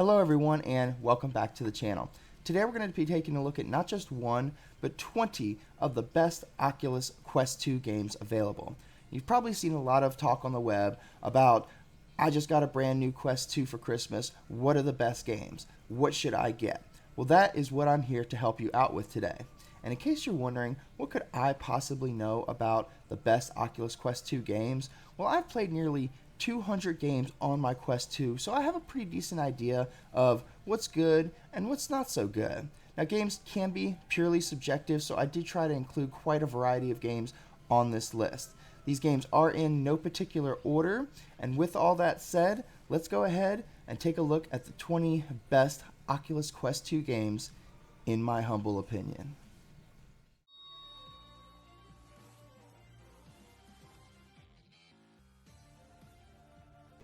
Hello everyone and welcome back to the channel. Today we're going to be taking a look at not just one, but 20 of the best Oculus Quest 2 games available. You've probably seen a lot of talk on the web about, I just got a brand new Quest 2 for Christmas, what are the best games? What should I get? Well, that is what I'm here to help you out with today. And in case you're wondering, what could I possibly know about the best Oculus Quest 2 games? Well, I've played nearly 200 games on my Quest 2, so I have a pretty decent idea of what's good and what's not so good. Now, games can be purely subjective, so I did try to include quite a variety of games on this list. These games are in no particular order, and with all that said, let's go ahead and take a look at the 20 best Oculus Quest 2 games, in my humble opinion.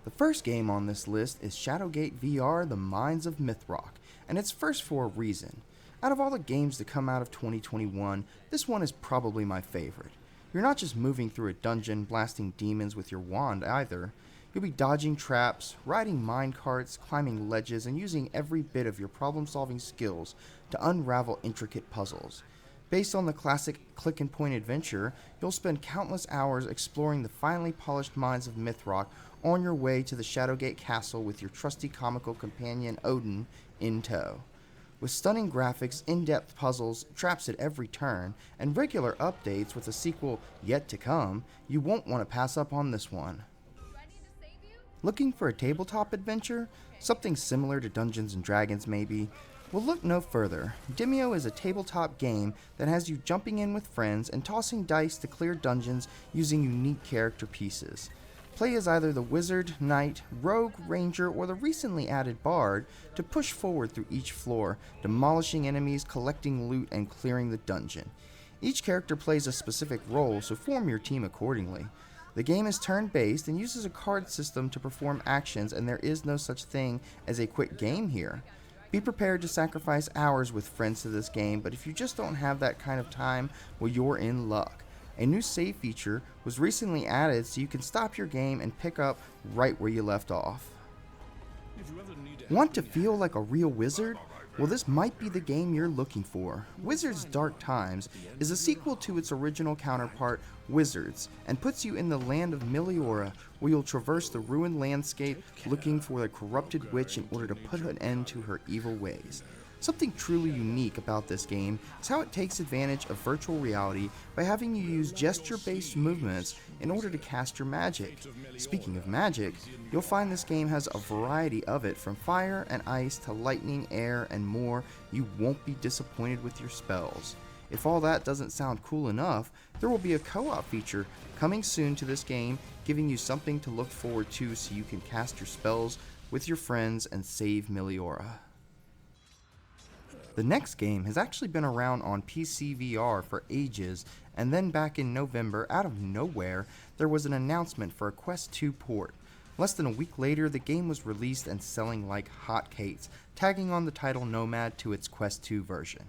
The first game on this list is Shadowgate VR: The Mines of Mythrock, and it's first for a reason. Out of all the games to come out of 2021, this one is probably my favorite. You're not just moving through a dungeon blasting demons with your wand either. You'll be dodging traps, riding minecarts, climbing ledges, and using every bit of your problem-solving skills to unravel intricate puzzles. Based on the classic click-and-point adventure, you'll spend countless hours exploring the finely polished mines of Mythrock on your way to the Shadowgate Castle with your trusty comical companion Odin in tow. With stunning graphics, in-depth puzzles, traps at every turn, and regular updates with a sequel yet to come, you won't want to pass up on this one. Looking for a tabletop adventure? Something similar to Dungeons & Dragons maybe? Well, look no further. Demeo is a tabletop game that has you jumping in with friends and tossing dice to clear dungeons using unique character pieces. Play as either the wizard, knight, rogue, ranger, or the recently added bard to push forward through each floor, demolishing enemies, collecting loot, and clearing the dungeon. Each character plays a specific role, so form your team accordingly. The game is turn-based and uses a card system to perform actions, and there is no such thing as a quick game here. Be prepared to sacrifice hours with friends to this game, but if you just don't have that kind of time, well, you're in luck. A new save feature was recently added so you can stop your game and pick up right where you left off. Want to feel like a real wizard? Well, this might be the game you're looking for. Wizards Dark Times is a sequel to its original counterpart, Wizards, and puts you in the land of Meliora, where you'll traverse the ruined landscape looking for the corrupted witch in order to put an end to her evil ways. Something truly unique about this game is how it takes advantage of virtual reality by having you use gesture-based movements in order to cast your magic. Speaking of magic, you'll find this game has a variety of it, from fire and ice to lightning, air, and more. You won't be disappointed with your spells. If all that doesn't sound cool enough, there will be a co-op feature coming soon to this game, giving you something to look forward to so you can cast your spells with your friends and save Meliora. The next game has actually been around on PC VR for ages, and then back in November, out of nowhere, there was an announcement for a Quest 2 port. Less than a week later, the game was released and selling like hotcakes, tagging on the title Nomad to its Quest 2 version.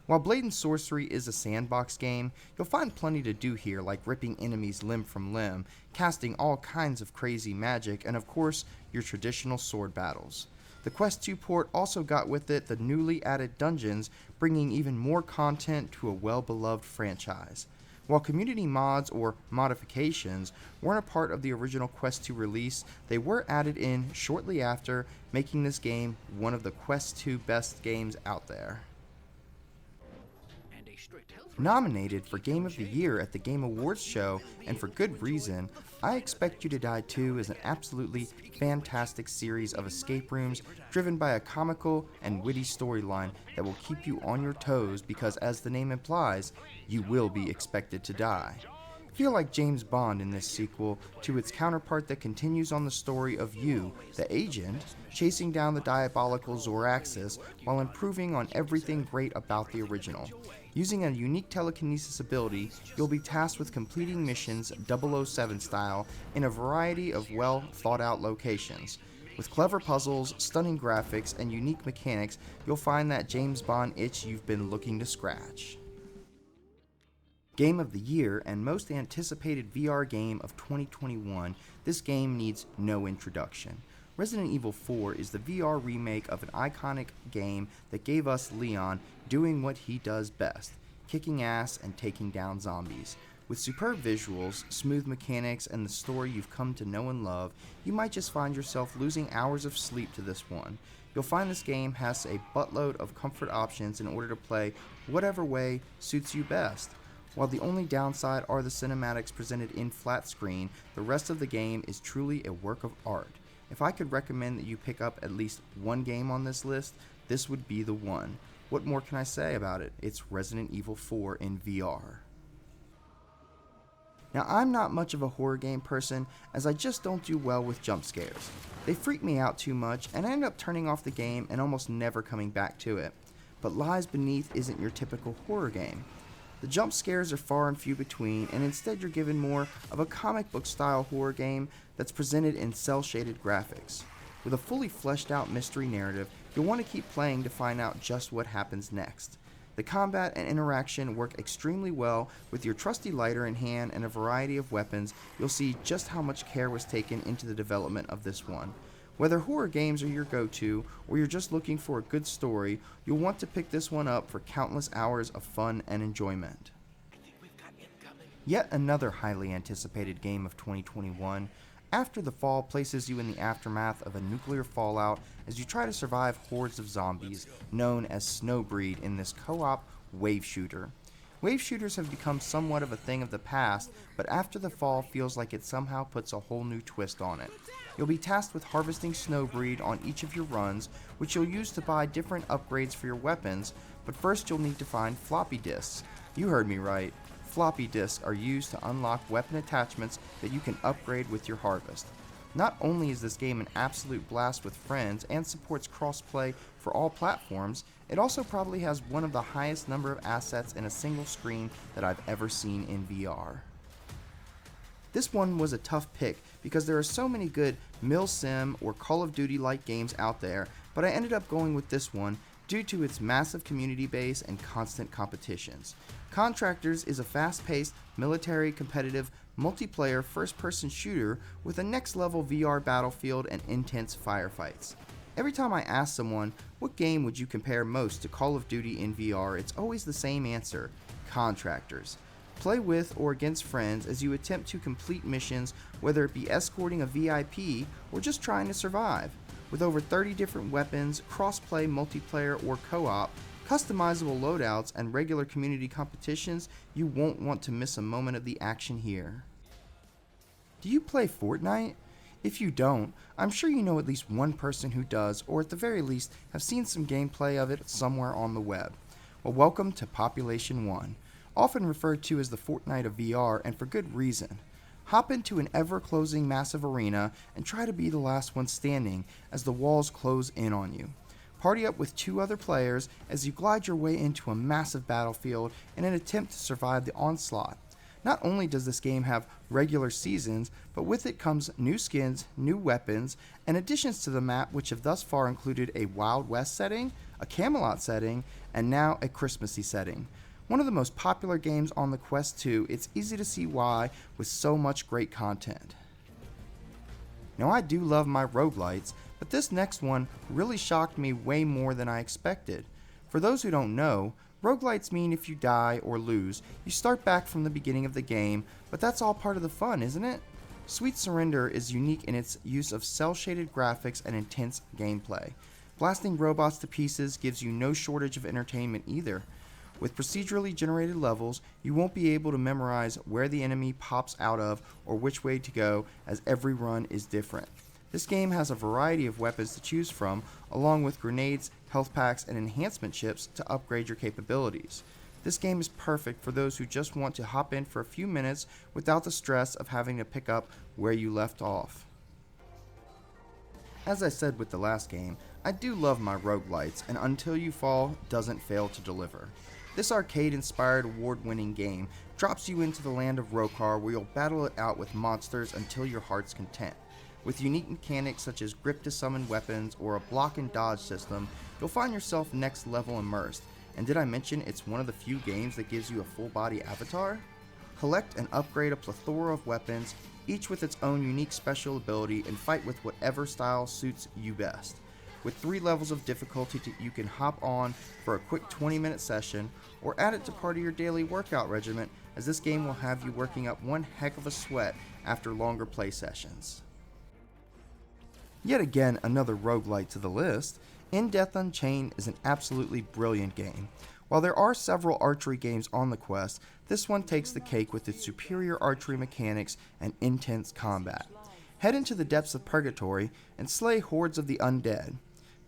While Blade and Sorcery is a sandbox game, you'll find plenty to do here, like ripping enemies limb from limb, casting all kinds of crazy magic, and of course, your traditional sword battles. The Quest 2 port also got with it the newly added dungeons, bringing even more content to a well-beloved franchise. While community mods or modifications weren't a part of the original Quest 2 release, they were added in shortly after, making this game one of the Quest 2 best games out there. Nominated for Game of the Year at the Game Awards show, and for good reason, I Expect You to Die 2 is an absolutely fantastic series of escape rooms driven by a comical and witty storyline that will keep you on your toes because, as the name implies, you will be expected to die. Feel like James Bond in this sequel to its counterpart that continues on the story of you, the agent, chasing down the diabolical Zoraxis while improving on everything great about the original. Using a unique telekinesis ability, you'll be tasked with completing missions 007 style in a variety of well-thought-out locations. With clever puzzles, stunning graphics, and unique mechanics, you'll find that James Bond itch you've been looking to scratch. Game of the Year and most anticipated VR game of 2021, this game needs no introduction. Resident Evil 4 is the VR remake of an iconic game that gave us Leon doing what he does best, kicking ass and taking down zombies. With superb visuals, smooth mechanics, and the story you've come to know and love, you might just find yourself losing hours of sleep to this one. You'll find this game has a buttload of comfort options in order to play whatever way suits you best. While the only downside are the cinematics presented in flat screen, the rest of the game is truly a work of art. If I could recommend that you pick up at least one game on this list, this would be the one. What more can I say about it? It's Resident Evil 4 in VR. Now, I'm not much of a horror game person, as I just don't do well with jump scares. They freak me out too much, and I end up turning off the game and almost never coming back to it. But Lies Beneath isn't your typical horror game. The jump scares are far and few between, and instead you're given more of a comic book style horror game that's presented in cel-shaded graphics. With a fully fleshed out mystery narrative, you'll want to keep playing to find out just what happens next. The combat and interaction work extremely well. With your trusty lighter in hand and a variety of weapons, you'll see just how much care was taken into the development of this one. Whether horror games are your go-to, or you're just looking for a good story, you'll want to pick this one up for countless hours of fun and enjoyment. Yet another highly anticipated game of 2021, After the Fall places you in the aftermath of a nuclear fallout as you try to survive hordes of zombies, known as Snowbreed, in this co-op wave shooter. Wave shooters have become somewhat of a thing of the past, but After the Fall feels like it somehow puts a whole new twist on it. You'll be tasked with harvesting Snowbreed on each of your runs, which you'll use to buy different upgrades for your weapons, but first you'll need to find floppy disks. You heard me right. Floppy disks are used to unlock weapon attachments that you can upgrade with your harvest. Not only is this game an absolute blast with friends and supports cross-play for all platforms, it also probably has one of the highest number of assets in a single screen that I've ever seen in VR. This one was a tough pick because there are so many good Mil-Sim or Call of Duty-like games out there, but I ended up going with this one due to its massive community base and constant competitions. Contractors is a fast-paced, military, competitive, multiplayer first-person shooter with a next-level VR battlefield and intense firefights. Every time I ask someone, what game would you compare most to Call of Duty in VR, it's always the same answer: Contractors. Play with or against friends as you attempt to complete missions, whether it be escorting a VIP or just trying to survive. With over 30 different weapons, cross-play, multiplayer, or co-op, customizable loadouts, and regular community competitions, you won't want to miss a moment of the action here. Do you play Fortnite? If you don't, I'm sure you know at least one person who does, or at the very least have seen some gameplay of it somewhere on the web. Well, welcome to Population 1, often referred to as the Fortnite of VR, and for good reason. Hop into an ever-closing massive arena and try to be the last one standing as the walls close in on you. Party up with 2 other players as you glide your way into a massive battlefield in an attempt to survive the onslaught. Not only does this game have regular seasons, but with it comes new skins, new weapons, and additions to the map which have thus far included a Wild West setting, a Camelot setting, and now a Christmassy setting. One of the most popular games on the Quest 2, it's easy to see why with so much great content. Now, I do love my roguelites, but this next one really shocked me way more than I expected. For those who don't know, roguelites mean if you die or lose, you start back from the beginning of the game, but that's all part of the fun, isn't it? Sweet Surrender is unique in its use of cel-shaded graphics and intense gameplay. Blasting robots to pieces gives you no shortage of entertainment either. With procedurally generated levels, you won't be able to memorize where the enemy pops out of or which way to go, as every run is different. This game has a variety of weapons to choose from, along with grenades, health packs, and enhancement chips to upgrade your capabilities. This game is perfect for those who just want to hop in for a few minutes without the stress of having to pick up where you left off. As I said with the last game, I do love my roguelites, and Until You Fall doesn't fail to deliver. This arcade-inspired award-winning game drops you into the land of Rokar, where you'll battle it out with monsters until your heart's content. With unique mechanics such as grip to summon weapons or a block and dodge system, you'll find yourself next level immersed. And did I mention it's one of the few games that gives you a full body avatar? Collect and upgrade a plethora of weapons, each with its own unique special ability, and fight with whatever style suits you best. With 3 levels of difficulty you can hop on for a quick 20-minute session, or add it to part of your daily workout regimen, as this game will have you working up one heck of a sweat after longer play sessions. Yet again, another roguelite to the list, In Death Unchained is an absolutely brilliant game. While there are several archery games on the Quest, this one takes the cake with its superior archery mechanics and intense combat. Head into the depths of purgatory and slay hordes of the undead.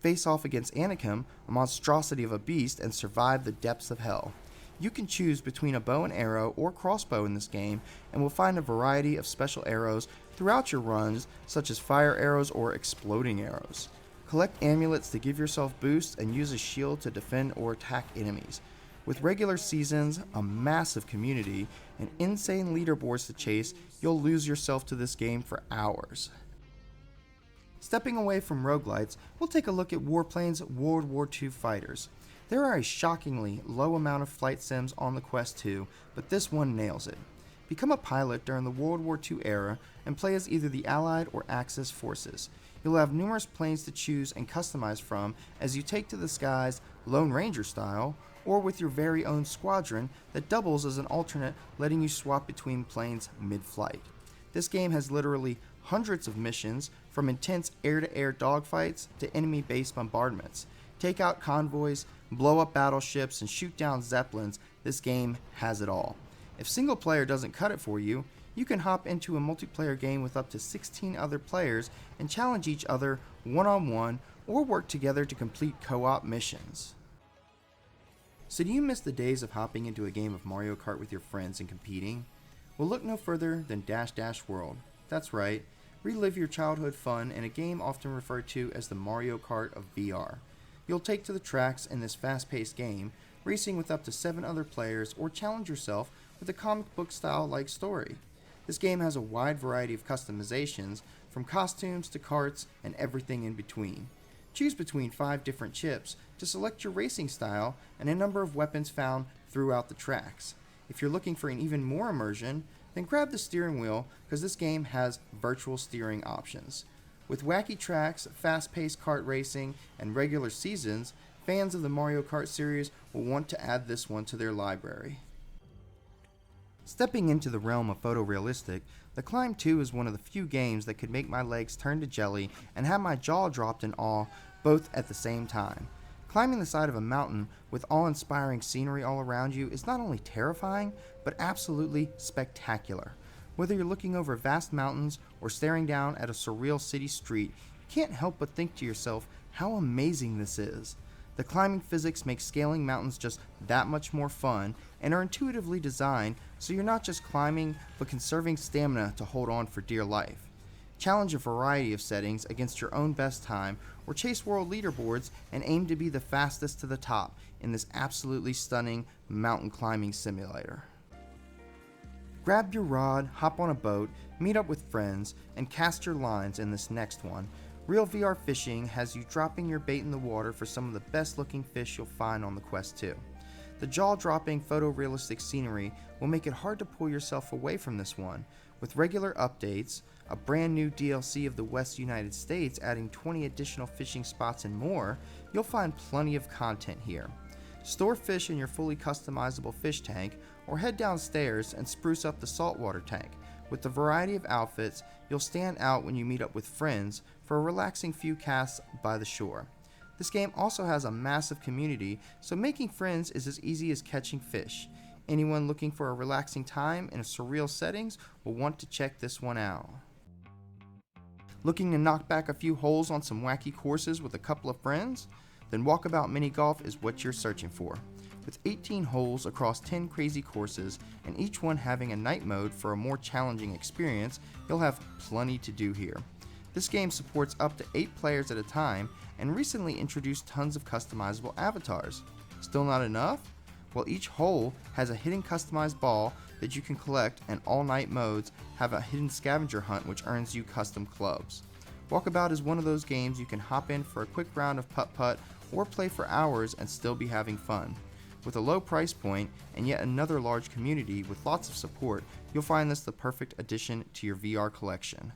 Face off against Anakim, a monstrosity of a beast, and survive the depths of hell. You can choose between a bow and arrow or crossbow in this game, and will find a variety of special arrows throughout your runs, such as fire arrows or exploding arrows. Collect amulets to give yourself boosts and use a shield to defend or attack enemies. With regular seasons, a massive community, and insane leaderboards to chase, you'll lose yourself to this game for hours. Stepping away from roguelites, we'll take a look at Warplanes World War II Fighters. There are a shockingly low amount of flight sims on the Quest 2, but this one nails it. Become a pilot during the World War II era and play as either the Allied or Axis forces. You'll have numerous planes to choose and customize from as you take to the skies Lone Ranger style, or with your very own squadron that doubles as an alternate, letting you swap between planes mid-flight. This game has literally hundreds of missions, from intense air-to-air dogfights to enemy-based bombardments. Take out convoys, blow up battleships, and shoot down zeppelins. This game has it all. If single player doesn't cut it for you, you can hop into a multiplayer game with up to 16 other players and challenge each other one-on-one or work together to complete co-op missions. So do you miss the days of hopping into a game of Mario Kart with your friends and competing? Well, look no further than Dash Dash World. That's right, relive your childhood fun in a game often referred to as the Mario Kart of VR. You'll take to the tracks in this fast-paced game, racing with up to 7 other players, or challenge yourself with a comic book style-like story. This game has a wide variety of customizations, from costumes to karts and everything in between. Choose between 5 different chips to select your racing style and a number of weapons found throughout the tracks. If you're looking for an even more immersion, then grab the steering wheel, because this game has virtual steering options. With wacky tracks, fast-paced kart racing, and regular seasons, fans of the Mario Kart series will want to add this one to their library. Stepping into the realm of photorealistic, The Climb 2 is one of the few games that could make my legs turn to jelly and have my jaw dropped in awe both at the same time. Climbing the side of a mountain with awe-inspiring scenery all around you is not only terrifying, but absolutely spectacular. Whether you're looking over vast mountains or staring down at a surreal city street, you can't help but think to yourself how amazing this is. The climbing physics make scaling mountains just that much more fun and are intuitively designed so you're not just climbing but conserving stamina to hold on for dear life. Challenge a variety of settings against your own best time, or chase world leaderboards and aim to be the fastest to the top in this absolutely stunning mountain climbing simulator. Grab your rod, hop on a boat, meet up with friends, and cast your lines in this next one. Real VR Fishing has you dropping your bait in the water for some of the best looking fish you'll find on the Quest 2. The jaw-dropping photorealistic scenery will make it hard to pull yourself away from this one. With regular updates, a brand new DLC of the West United States adding 20 additional fishing spots and more, you'll find plenty of content here. Store fish in your fully customizable fish tank, or head downstairs and spruce up the saltwater tank. With the variety of outfits, you'll stand out when you meet up with friends for a relaxing few casts by the shore. This game also has a massive community, so making friends is as easy as catching fish. Anyone looking for a relaxing time in a surreal settings will want to check this one out. Looking to knock back a few holes on some wacky courses with a couple of friends? Then Walkabout Mini Golf is what you're searching for. With 18 holes across 10 crazy courses, and each one having a night mode for a more challenging experience, you'll have plenty to do here. This game supports up to 8 players at a time, and recently introduced tons of customizable avatars. Still not enough? Well, each hole has a hidden customized ball that you can collect, and all night modes have a hidden scavenger hunt which earns you custom clubs. Walkabout is one of those games you can hop in for a quick round of putt-putt or play for hours and still be having fun. With a low price point and yet another large community with lots of support, you'll find this the perfect addition to your VR collection.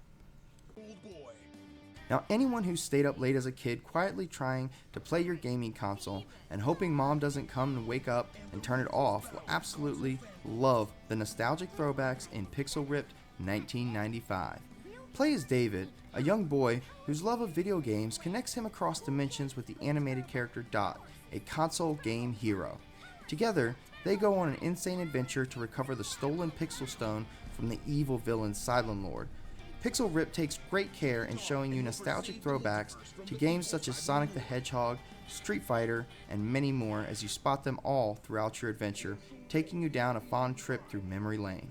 Now, anyone who stayed up late as a kid quietly trying to play your gaming console and hoping mom doesn't come and wake up and turn it off will absolutely love the nostalgic throwbacks in pixel-ripped 1995. Play as David, a young boy whose love of video games connects him across dimensions with the animated character Dot, a console game hero. Together, they go on an insane adventure to recover the stolen Pixel Stone from the evil villain Silent Lord. Pixel Rip takes great care in showing you nostalgic throwbacks to games such as Sonic the Hedgehog, Street Fighter, and many more as you spot them all throughout your adventure, taking you down a fond trip through memory lane.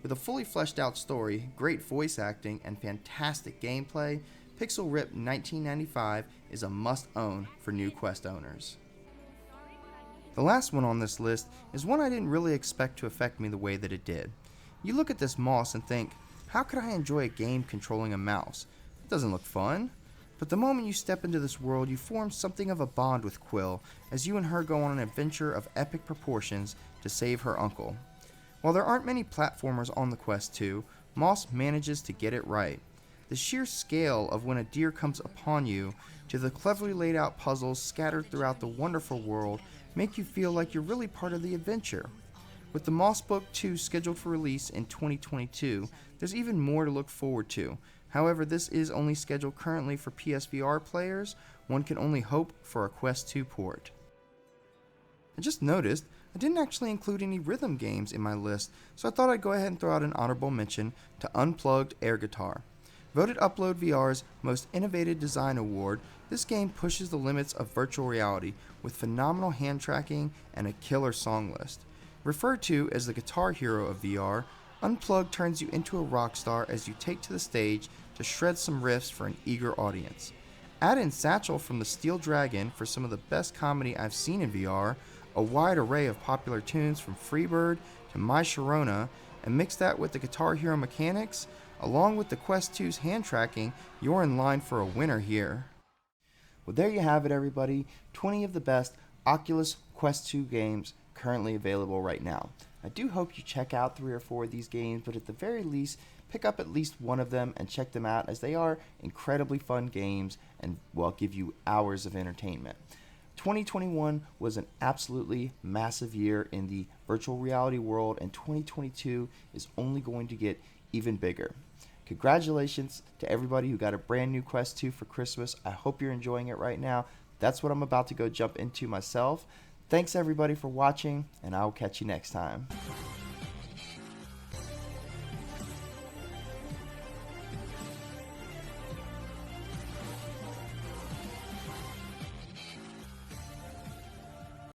With a fully fleshed out story, great voice acting, and fantastic gameplay, Pixel Rip 1995 is a must-own for new Quest owners. The last one on this list is one I didn't really expect to affect me the way that it did. You look at this moss and think, how could I enjoy a game controlling a mouse? It doesn't look fun. But the moment you step into this world, you form something of a bond with Quill as you and her go on an adventure of epic proportions to save her uncle. While there aren't many platformers on the Quest 2, Moss manages to get it right. The sheer scale of when a deer comes upon you to the cleverly laid out puzzles scattered throughout the wonderful world make you feel like you're really part of the adventure. With the Moss Book 2 scheduled for release in 2022, there's even more to look forward to. However, this is only scheduled currently for PSVR players. One can only hope for a Quest 2 port. I just noticed I didn't actually include any rhythm games in my list, so I thought I'd go ahead and throw out an honorable mention to Unplugged Air Guitar. Voted Upload VR's Most Innovative Design Award, this game pushes the limits of virtual reality with phenomenal hand tracking and a killer song list. Referred to as the guitar hero of VR, Unplugged turns you into a rock star as you take to the stage to shred some riffs for an eager audience. Add in Satchel from the Steel Dragon for some of the best comedy I've seen in VR, a wide array of popular tunes from Freebird to My Sharona, and mix that with the Guitar Hero mechanics, along with the Quest 2's hand tracking, you're in line for a winner here. Well, there you have it, everybody. 20 of the best Oculus Quest 2 games currently available right now. I do hope you check out 3 or 4 of these games, but at the very least, pick up at least one of them and check them out, as they are incredibly fun games and will give you hours of entertainment. 2021 was an absolutely massive year in the virtual reality world, and 2022 is only going to get even bigger. Congratulations to everybody who got a brand new Quest 2 for Christmas. I hope you're enjoying it right now. That's what I'm about to go jump into myself. Thanks everybody for watching, and I'll catch you next time.